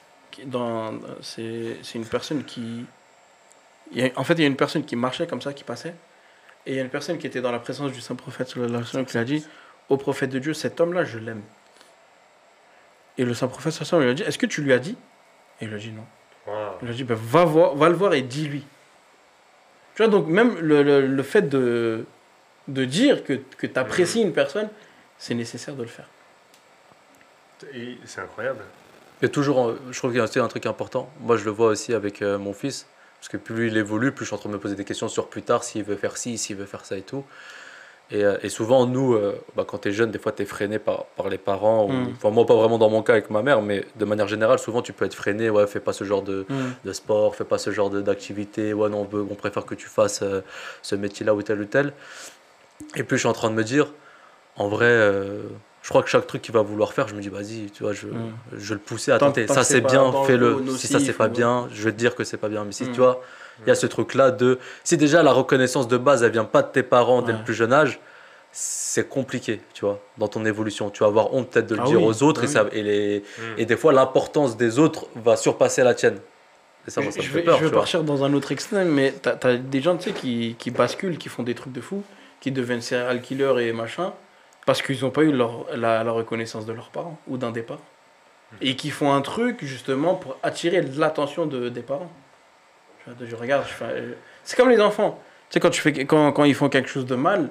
C'est une personne qui. En fait, il y a une personne qui marchait comme ça, qui passait. Et il y a une personne qui était dans la présence du saint prophète, sallallahu alayhi wa sallam, qui a dit au prophète de Dieu, cet homme-là, je l'aime. Et le saint prophète, sallallahu alayhi wa sallam, lui a dit, est-ce que tu lui as dit? Et il a dit non. Wow. Il a dit, ben, va le voir et dis-lui. Tu vois, donc même le fait de dire que tu apprécies une personne, c'est nécessaire de le faire. Et c'est incroyable. Il y a toujours, je trouve qu'il y a aussi un truc important. Moi, je le vois aussi avec mon fils. Parce que plus il évolue, plus je suis en train de me poser des questions sur plus tard, s'il veut faire ci, s'il veut faire ça et tout. Et souvent, nous, quand tu es jeune, des fois, tu es freiné par les parents. Enfin, moi, pas vraiment dans mon cas avec ma mère, mais de manière générale, souvent, tu peux être freiné. Ouais, fais pas ce genre de sport, fais pas ce genre d'activité. Ouais, non, on préfère que tu fasses ce métier-là ou tel ou tel. Et puis, je suis en train de me dire, en vrai, je crois que chaque truc qu'il va vouloir faire, je me dis, vas-y, tu vois, je vais le pousser à tenter. Tant Ça, que c'est c'est pas bien, dangereux, fais-le. nocif Si ça, c'est pas ou- bien, je vais te dire que c'est pas bien. Mais si, tu vois, il y a ce truc-là de. Si déjà la reconnaissance de base, elle vient pas de tes parents dès le plus jeune âge, c'est compliqué, tu vois, dans ton évolution. Tu vas avoir honte peut-être de le dire aux autres, et des fois, l'importance des autres va surpasser la tienne. Et ça, moi, ça me Je fait vais, peur, je vais tu vois. partir dans un autre extrême, mais t'as des gens, tu sais, qui basculent, qui font des trucs de fou, qui deviennent serial killers et machin, parce qu'ils n'ont pas eu la reconnaissance de leurs parents ou d'un des parents. Et qui font un truc, justement, pour attirer l'attention des parents. Je regarde, c'est comme les enfants. Tu sais, quand ils font quelque chose de mal,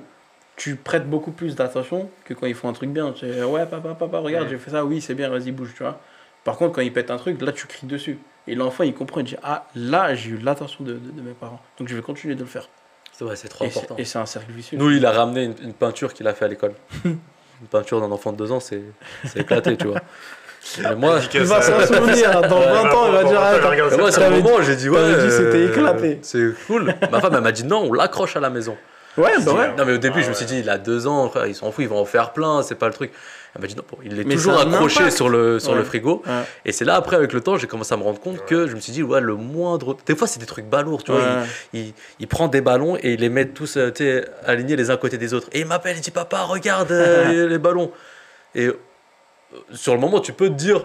tu prêtes beaucoup plus d'attention que quand ils font un truc bien. Tu sais, ouais, papa, regarde, j'ai fait ça, oui, c'est bien, vas-y, bouge, tu vois. Par contre, quand ils pètent un truc, là, tu cries dessus. Et l'enfant, il comprend, il dit, ah, là, j'ai eu l'attention de mes parents. Donc, je vais continuer de le faire. Ouais, c'est trop important. Et c'est un cercle vicieux. Nous, il a ramené une peinture qu'il a fait à l'école. Une peinture d'un enfant de 2 ans, c'est éclaté, tu vois. Mais moi, Il va s'en souvenir. Dans 20 ans, il va dire attends. et moi, sur le moment, j'ai dit ouais. T'avais dit c'était éclaté. C'est cool. Ma femme, elle m'a dit non, on l'accroche à la maison. Ouais, bah ouais. Non, mais au début, Ah je me suis ouais. dit, il a 2 ans, frère, il s'en fout, il va en faire plein, c'est pas le truc. Elle m'a dit non, bon, il est Mais toujours ça a un accroché impact. sur le Ouais. frigo. Ouais. Et c'est là, après, avec le temps, j'ai commencé à me rendre compte que je me suis dit, ouais, le moindre. Des fois, c'est des trucs balourds, tu vois. Ouais. Il prend des ballons et il les met tous tu sais, alignés les uns à côté des autres. Et il m'appelle, il dit, papa, regarde les ballons. Et sur le moment, tu peux te dire,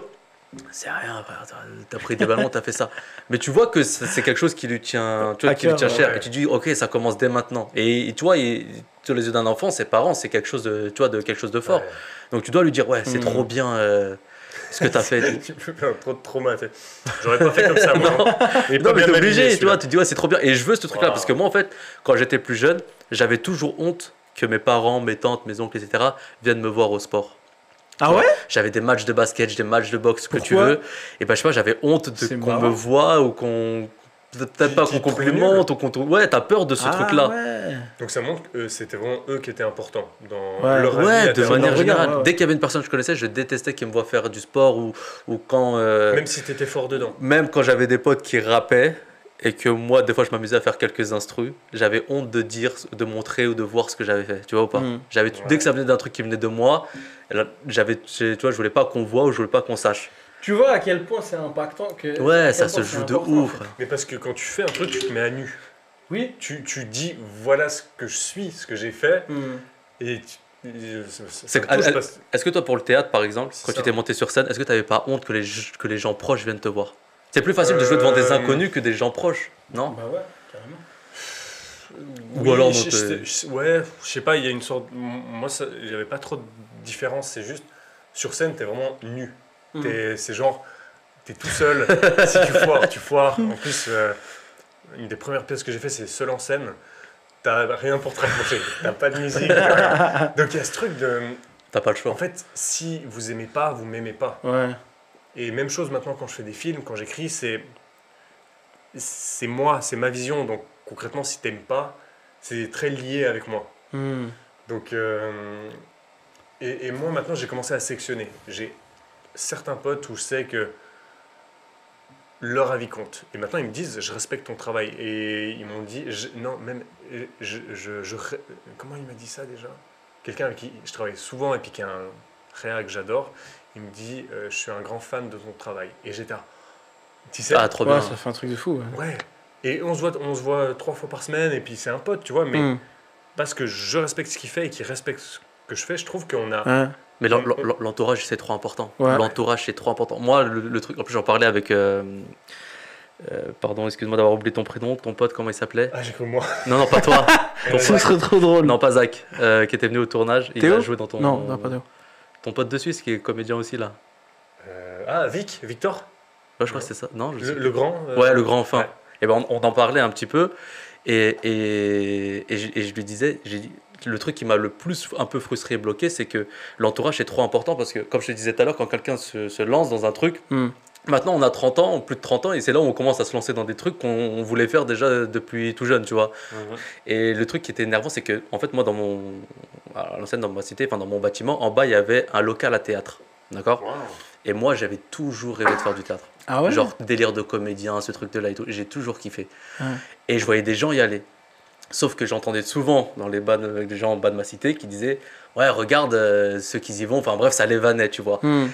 c'est rien, frère, t'as pris des ballons, t'as fait ça. Mais tu vois que c'est quelque chose qui lui tient, tu vois, À qui lui tient cœur, cher. ouais. Et tu dis, ok, ça commence dès maintenant. Et tu vois, sur les yeux d'un enfant, ses parents, c'est quelque chose de, tu vois, de quelque chose de fort. Ouais. Donc tu dois lui dire, ouais, c'est trop bien ce que t'as fait. et tout. Tu peux faire trop de trauma. Tu sais. J'aurais pas fait comme ça, moi. Et pas Non, mais bien t'es m'habiller, obligé, tu vois, celui-là. tu te dis, ouais, c'est trop bien. Et je veux ce truc-là, Wow. parce que moi, en fait, quand j'étais plus jeune, j'avais toujours honte que mes parents, mes tantes, mes oncles, etc., viennent me voir au sport. Ah ouais? J'avais des matchs de basket, des matchs de boxe, ce que tu Pourquoi? veux. Et ben, je sais pas, j'avais honte C'est qu'on marrant. me voit ou qu'on. Peut-être pas Qui qu'on te trouve complimente ou qu'on. Ouais, t'as peur de ce truc-là. Ouais. Donc ça montre que c'était vraiment eux qui étaient importants dans Ouais. leur avis. Ouais, à de terme. manière Regarde, générale. ouais, ouais. Dès qu'il y avait une personne que je connaissais, je détestais qui me voit faire du sport ou quand. Même si t'étais fort dedans. Même quand j'avais des potes qui rappaient et que moi, des fois, je m'amusais à faire quelques instrus, j'avais honte de dire, de montrer ou de voir ce que j'avais fait. Tu vois ou pas? Mm. Dès que ça venait d'un truc qui venait de moi, là, tu vois, je voulais pas qu'on voit ou je voulais pas qu'on sache. Tu vois à quel point c'est impactant que. Ouais, à quel ça point se c'est joue de important, ouf. en fait. Mais parce que quand tu fais un truc, tu te mets à nu. Oui. Tu dis voilà ce que je suis, ce que j'ai fait. Mm. Et ça C'est me que- touche parce- Est-ce que toi, pour le théâtre, par exemple, C'est quand ça. tu t'es monté sur scène, est-ce que tu n'avais pas honte que les gens proches viennent te voir? C'est plus facile de jouer devant des inconnus que des gens proches, non? Bah ouais, carrément. Ou alors, ouais, je sais pas, il y a une sorte. Moi, j'avais pas trop de différence. C'est juste, sur scène, t'es vraiment nu. C'est genre, t'es tout seul. Si tu foires, tu foires. En plus, une des premières pièces que j'ai fait, c'est seul en scène. T'as rien pour te raccrocher. T'as pas de musique. Donc il y a ce truc de. T'as pas le choix. En fait, si vous aimez pas, vous m'aimez pas. Ouais. Et même chose maintenant quand je fais des films, quand j'écris, c'est moi, c'est ma vision. Donc concrètement, si t'aimes pas, c'est très lié avec moi. Mm. Donc, et moi maintenant, j'ai commencé à sectionner. J'ai certains potes où je sais que leur avis compte. Et maintenant, ils me disent, je respecte ton travail. Et ils m'ont dit, non, même, comment il m'a dit ça déjà? Quelqu'un avec qui je travaille souvent et puis qui est un réa que j'adore, il me dit, je suis un grand fan de ton travail. Et j'étais là, tu sais, Ah, trop Ouais, bien. ça fait un truc de fou. Ouais. ouais. Et on se voit 3 fois par semaine et puis c'est un pote, tu vois, mais Mm. parce que je respecte ce qu'il fait et qu'il respecte ce que je fais, je trouve qu'on a... Ouais. Mais l'entourage, c'est trop important. Ouais. L'entourage, c'est trop important. Moi, le truc, en plus, j'en parlais avec. Pardon, excuse-moi d'avoir oublié ton prénom. Ton pote, comment il s'appelait? Ah, j'ai cru moi. Non, non, pas toi. Ce serait trop drôle. Non, pas Zach, qui était venu au tournage. Il Théo a joué dans ton. Non, non, pas Théo. Ton pote de Suisse, qui est comédien aussi, là. Victor, Ouais, je crois que c'est ça. Non, je sais le grand. Ouais, le grand enfin. ouais. Et ben on en parlait un petit peu et je lui disais, j'ai dit, le truc qui m'a le plus un peu frustré et bloqué, c'est que l'entourage est trop important parce que, comme je te disais tout à l'heure, quand quelqu'un se lance dans un truc, Mm. maintenant on a 30 ans, plus de 30 ans, et c'est là où on commence à se lancer dans des trucs qu'on voulait faire déjà depuis tout jeune, tu vois. Et le truc qui était énervant, c'est que, en fait, moi, à l'ancienne, dans ma cité, enfin dans mon bâtiment, en bas, il y avait un local à théâtre. D'accord? Wow. Et moi, j'avais toujours rêvé de faire du théâtre. Ah ouais? Genre délire de comédien, ce truc-là et tout. J'ai toujours kiffé. Ouais. Et je voyais des gens y aller. Sauf que j'entendais souvent dans les bas avec des gens en bas de ma cité qui disaient ouais, regarde ceux qui y vont. Enfin bref, ça les vannait, tu vois. Mm.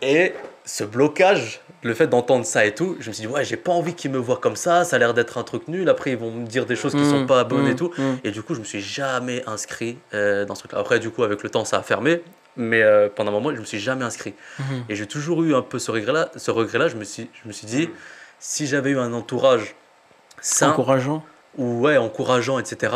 Et ce blocage, le fait d'entendre ça et tout, je me suis dit ouais, j'ai pas envie qu'ils me voient comme ça. Ça a l'air d'être un truc nul. Après, ils vont me dire des choses qui sont pas bonnes et tout. Et du coup, je me suis jamais inscrit dans ce truc-là. Après, du coup, avec le temps, ça a fermé. Mais pendant un moment, je me suis jamais inscrit. Mhm. Et j'ai toujours eu un peu ce regret-là. Je me suis dit, si j'avais eu un entourage sain, Encourageant. ou ouais, encourageant, etc.,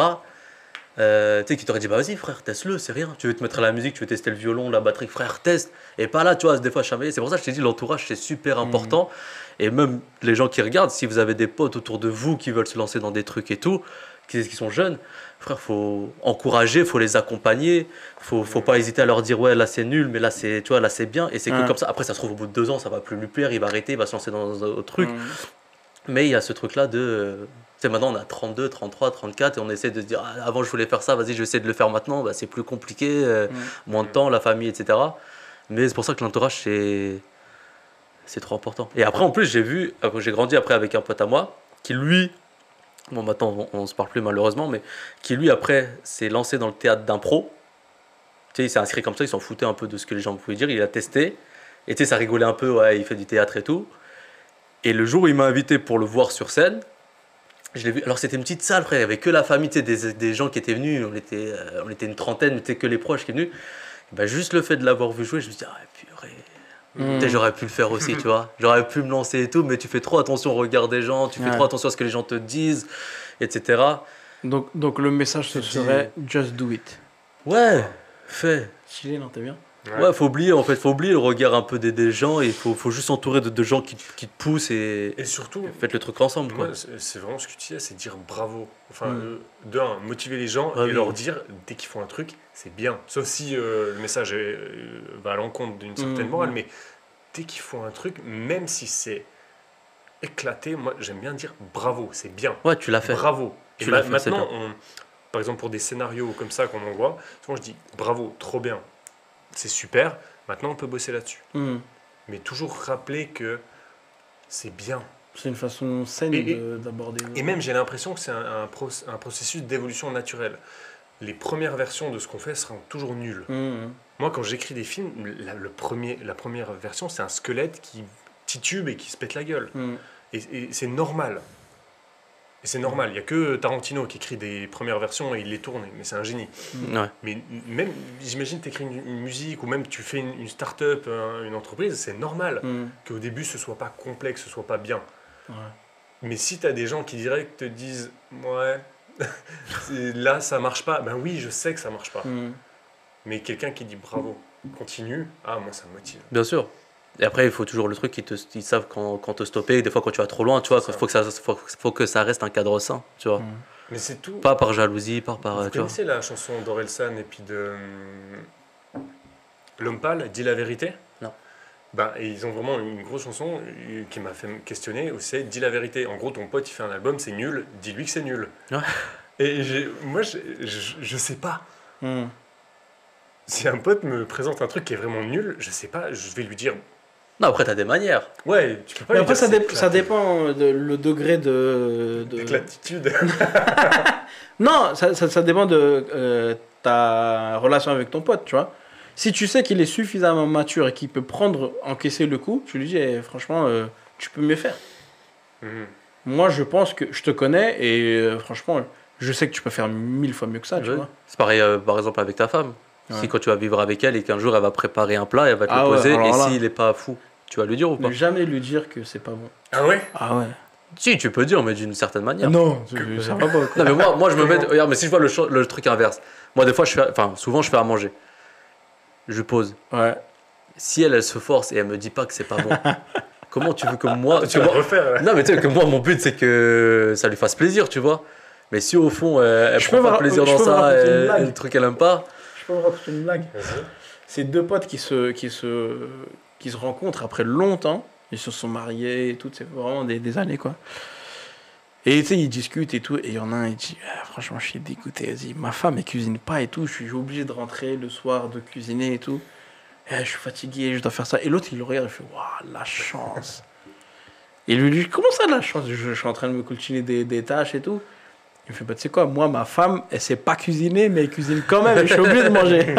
tu sais, qui t'aurait dit, bah vas-y frère, teste-le, c'est rien. Tu veux te mettre à la musique, tu veux tester le violon, la batterie, frère, teste. Et pas là, tu vois, des fois, chamailler. C'est pour ça que je t'ai dit, l'entourage, c'est super important. Et même les gens qui regardent, si vous avez des potes autour de vous qui veulent se lancer dans des trucs et tout, qui sont jeunes, frère, faut encourager, faut les accompagner, faut pas hésiter à leur dire ouais là c'est nul, mais là c'est, tu vois, là c'est bien, et c'est que comme ça. Après ça se trouve au bout de 2 ans ça va plus lui plaire, il va arrêter, il va se lancer dans un autre truc. Mais il y a ce truc là de sais, maintenant on a 32, 33, 34 et on essaie de se dire ah, avant je voulais faire ça, vas-y, je vais essayer de le faire maintenant. Bah, c'est plus compliqué, moins de temps, la famille, etc. Mais c'est pour ça que l'entourage, c'est trop important. Et après, en plus, j'ai grandi après avec un pote à moi qui, lui, bon, maintenant on se parle plus malheureusement, mais qui, lui, après, s'est lancé dans le théâtre d'impro. Tu sais, il s'est inscrit comme ça, il s'en foutait un peu de ce que les gens pouvaient dire, il a testé. Et tu sais, ça rigolait un peu, ouais, il fait du théâtre et tout. Et le jour où il m'a invité pour le voir sur scène, je l'ai vu. Alors c'était une petite salle, frère, il n'y avait que la famille, tu sais, des gens qui étaient venus, on était une trentaine, mais tu sais, que les proches qui étaient venus. Et ben, juste le fait de l'avoir vu jouer, je me suis dit, ah purée. Tu sais, j'aurais pu le faire aussi, tu vois. J'aurais pu me lancer et tout, mais tu fais trop attention au regard des gens, tu fais trop attention à ce que les gens te disent, etc. Donc le message ce serait just do it. Ouais, fais. Chiller, non, t'es bien? Ouais, faut oublier, en fait, faut oublier le regard un peu des gens et faut juste s'entourer de gens qui te poussent et surtout, faites le truc ensemble, quoi. moi, c'est vraiment ce que tu dis, c'est dire bravo. Enfin, de un, motiver les gens et leur dire, dès qu'ils font un truc, c'est bien. Sauf si le message va à l'encontre d'une certaine morale, mais dès qu'ils font un truc, même si c'est éclaté, moi, j'aime bien dire bravo, c'est bien. Ouais, tu l'as fait. Bravo. Tu l'as fait, maintenant, par exemple, pour des scénarios comme ça qu'on envoie, souvent je dis bravo, trop bien. C'est super, maintenant on peut bosser là-dessus. Mais toujours rappeler que c'est bien. C'est une façon saine d'aborder. Et même j'ai l'impression que c'est un processus d'évolution naturelle. Les premières versions de ce qu'on fait seront toujours nulles. Moi quand j'écris des films, la première version c'est un squelette qui titube et qui se pète la gueule. Et c'est normal. Et c'est normal, il n'y a que Tarantino qui écrit des premières versions et il les tourne, mais c'est un génie. Ouais. Mais même, j'imagine, tu écris une musique ou même tu fais une start-up, une entreprise, c'est normal qu'au début ce soit pas complexe, ce soit pas bien. Ouais. Mais si tu as des gens qui direct te disent ouais, là ça marche pas, ben oui, je sais que ça marche pas. Mais quelqu'un qui dit bravo, continue, ah moi ça me motive. Bien sûr. Et après, il faut toujours le truc qu'ils savent quand te stopper. Des fois, quand tu vas trop loin, tu vois, faut que ça reste un cadre sain, tu vois. Mais c'est tout. Pas par jalousie, pas par. Vous connaissez la chanson d'Orelsan et puis de L'Homme Pâle, Dis la vérité? Non. Ben, et ils ont vraiment une grosse chanson qui m'a fait questionner, où c'est Dis la vérité. En gros, ton pote il fait un album, c'est nul, dis-lui que c'est nul. Ouais. Et moi, je sais pas. Si un pote me présente un truc qui est vraiment nul, je sais pas, je vais lui dire. Non, après, t'as des manières. Ouais, tu peux pas Mais lui après, dire ça dépend le degré de... d'éclatitude. Non, ça dépend de ta relation avec ton pote, tu vois. Si tu sais qu'il est suffisamment mature et qu'il peut encaisser le coup, tu lui dis, franchement, tu peux mieux faire. Moi, je pense que je te connais et franchement, je sais que tu peux faire 1000 fois mieux que ça, tu vois. C'est pareil, par exemple, avec ta femme. Ouais. Si quand tu vas vivre avec elle et qu'un jour elle va préparer un plat, elle va te le poser, et s'il n'est pas fou, tu vas lui dire ou pas? Ne jamais lui dire que c'est pas bon. Ah ouais? Ah ouais. Si, tu peux dire, mais d'une certaine manière. Non, ça va pas. Non, mais moi je me mets. Regarde, mais si je vois le truc inverse, moi, des fois, souvent, je fais à manger. Je pose. Ouais. Si elle se force et elle me dit pas que c'est pas bon, comment tu veux que moi. Tu vas refaire. Ouais. Non, mais tu sais que moi, mon but, c'est que ça lui fasse plaisir, tu vois. Mais si au fond, elle prend pas plaisir dans ça, et le truc, elle aime pas. Je peux vous raconter une blague. C'est deux potes qui se rencontrent après longtemps. Ils se sont mariés et tout. C'est vraiment des années, quoi. Et tu sais, ils discutent et tout. Et il y en a un, il dit franchement, je suis dégoûté. Vas-y, ma femme, elle cuisine pas et tout. Je suis obligé de rentrer le soir, de cuisiner et tout. Et je suis fatigué, je dois faire ça. Et l'autre, il le regarde, il fait waouh, la chance. Et lui dit comment ça, la chance? Je suis en train de me coltiner des tâches et tout. Il me fait, bah, tu sais quoi, moi, ma femme, elle sait pas cuisiner, mais elle cuisine quand même, et je suis obligé de manger.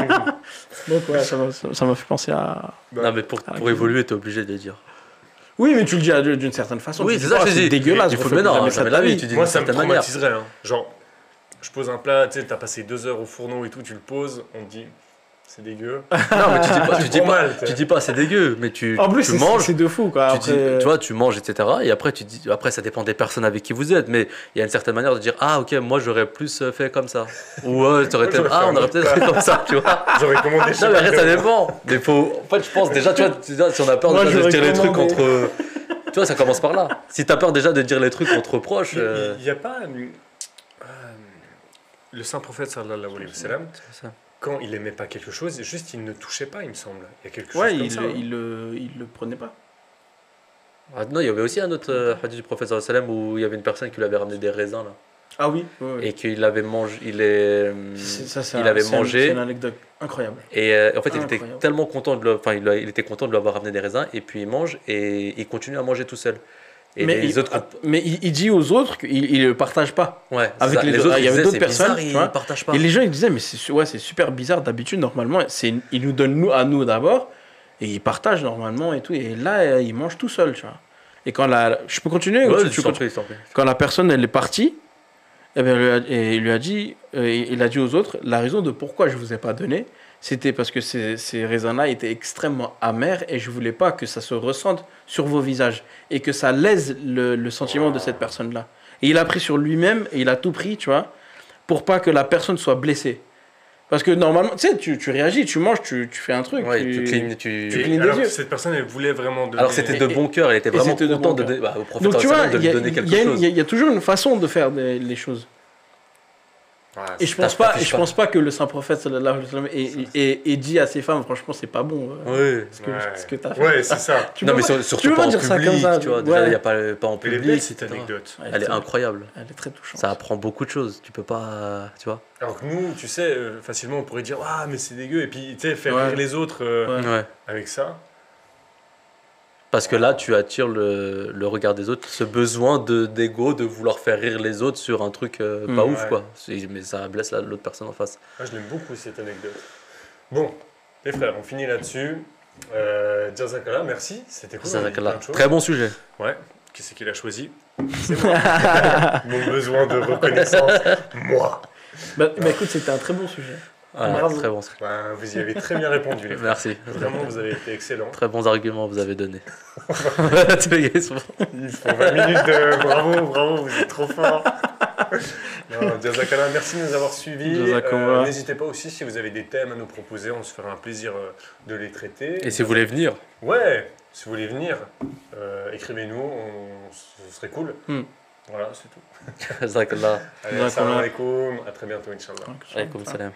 Donc, ouais, ça m'a fait penser à... Non, mais pour évoluer, t'es obligé de dire. Oui, mais tu le dis d'une certaine façon. Oui, c'est ça que je dis. C'est dégueulasse. Il faut le mettre, jamais de la vie, tu dis. Moi, ça me traumatiserait. Hein. Genre, je pose un plat, tu sais, t'as passé 2 heures au fourneau et tout, tu le poses, on te dit... C'est dégueu. Non, mais tu dis pas c'est dégueu, mais tu manges. C'est de fou, quoi. Tu vois, tu manges, etc. Et après, après, ça dépend des personnes avec qui vous êtes, mais il y a une certaine manière de dire ah, ok, moi j'aurais plus fait comme ça. Ou on aurait peut-être fait comme ça, tu vois. J'aurais commandé chez Non, mais après, ça dépend. Mais en fait, je pense déjà, tu vois, si on a peur déjà de dire les trucs entre. Tu vois, ça commence par là. Si t'as peur déjà de dire les trucs entre proches. Il n'y a pas. Le saint prophète, sallallahu alayhi wa sallam. Quand il aimait pas quelque chose, juste il ne touchait pas, il me semble. Il y a quelque chose comme ça. Il le prenait pas. Ah, non, il y avait aussi un autre hadith du prophète sallallahu alayhi wa sallam où il y avait une personne qui lui avait ramené des raisins là. Ah oui, oui, oui. Et qu'il avait mangé, il avait C'est mangé une anecdote incroyable. et en fait il était Incroyable. tellement content il était content de lui avoir ramené des raisins et puis il mange et il continue à manger tout seul. Et Mais, les autres il dit aux autres qu'il ne le partage pas. ouais, c'est avec ça. les autres, il y avait disaient, d'autres c'est personnes, bizarre, tu vois. ils partagent pas. Et les gens ils disaient mais c'est super bizarre d'habitude normalement il nous donne nous à nous d'abord et il partage normalement et tout et là il mange tout seul, tu vois. Et quand je peux continuer ou Ouais, tu t'en continues? prie, t'en prie. Quand la personne elle est partie, eh bien, il lui a dit, il a dit aux autres, la raison de pourquoi je vous ai pas donné, c'était parce que ces raisins-là étaient extrêmement amers et je voulais pas que ça se ressente sur vos visages et que ça lèse le sentiment de cette personne-là. Et il a pris sur lui-même et il a tout pris, tu vois, pour pas que la personne soit blessée. Parce que normalement, tu sais, tu réagis, tu manges, tu fais un truc. Ouais, tu clignes, Et clignes des alors yeux. que cette personne, elle voulait vraiment donner... Alors c'était de bon cœur, elle était vraiment c'était de contente bon cœur. au prophète Donc tu sallallahu vois, alayhi wa sallam de lui donner quelque chose. il y a toujours une façon de faire les choses. Ouais, Et c'est- je pense pas que le saint prophète sallallahu alayhi wa sallam ait dit à ses femmes, franchement, c'est pas bon. Oui. Ce que t'as fait. Ouais, c'est ça. Tu Non peux mais pas- tu surtout peux pas en dire ça public, comme ça, tu vois. ouais. Déjà il y a pas en Elle est public. belle, cette etc. anecdote. Elle est incroyable. Elle est très touchante. Ça apprend beaucoup de choses. Tu peux pas, tu vois. Alors que nous, tu sais, facilement, on pourrait dire « Ah, mais c'est dégueu », et puis, tu sais, faire Ouais. rire les autres Ouais. Ouais. avec ça. Parce que là, tu attires le regard des autres, ce besoin d'ego, de vouloir faire rire les autres sur un truc pas ouf, Ouais. quoi. Mais ça blesse l'autre personne en face. Moi, je l'aime beaucoup, cette anecdote. Bon, les frères, on finit là-dessus. Jazakallah, merci, c'était cool. on a dit Jazakallah. plein de choses. Très bon sujet. Ouais, qui c'est qui l'a choisi? C'est moi. Mon besoin de reconnaissance, moi. Bah, écoute, c'était un très bon sujet. Voilà, Bravo. très bon sujet. Ben, vous y avez très bien répondu, les frères. Merci. Vraiment, vous avez été excellents. Très bons arguments vous avez donnés. Tous les gars, ils sont bons. Il faut 20 minutes de bravo, vous êtes trop forts. Non, Jazakallah, merci de nous avoir suivis. Jazakallah. N'hésitez pas aussi si vous avez des thèmes à nous proposer, on se fera un plaisir de les traiter. Et si vous voulez venir, Ouais, si vous voulez venir, écrivez-nous, ce serait cool. Voilà, c'est tout. Jazakallah. Allez, Jazakallah. assalamu alaikum, à très bientôt, Inch'Allah. Alaykoum salam.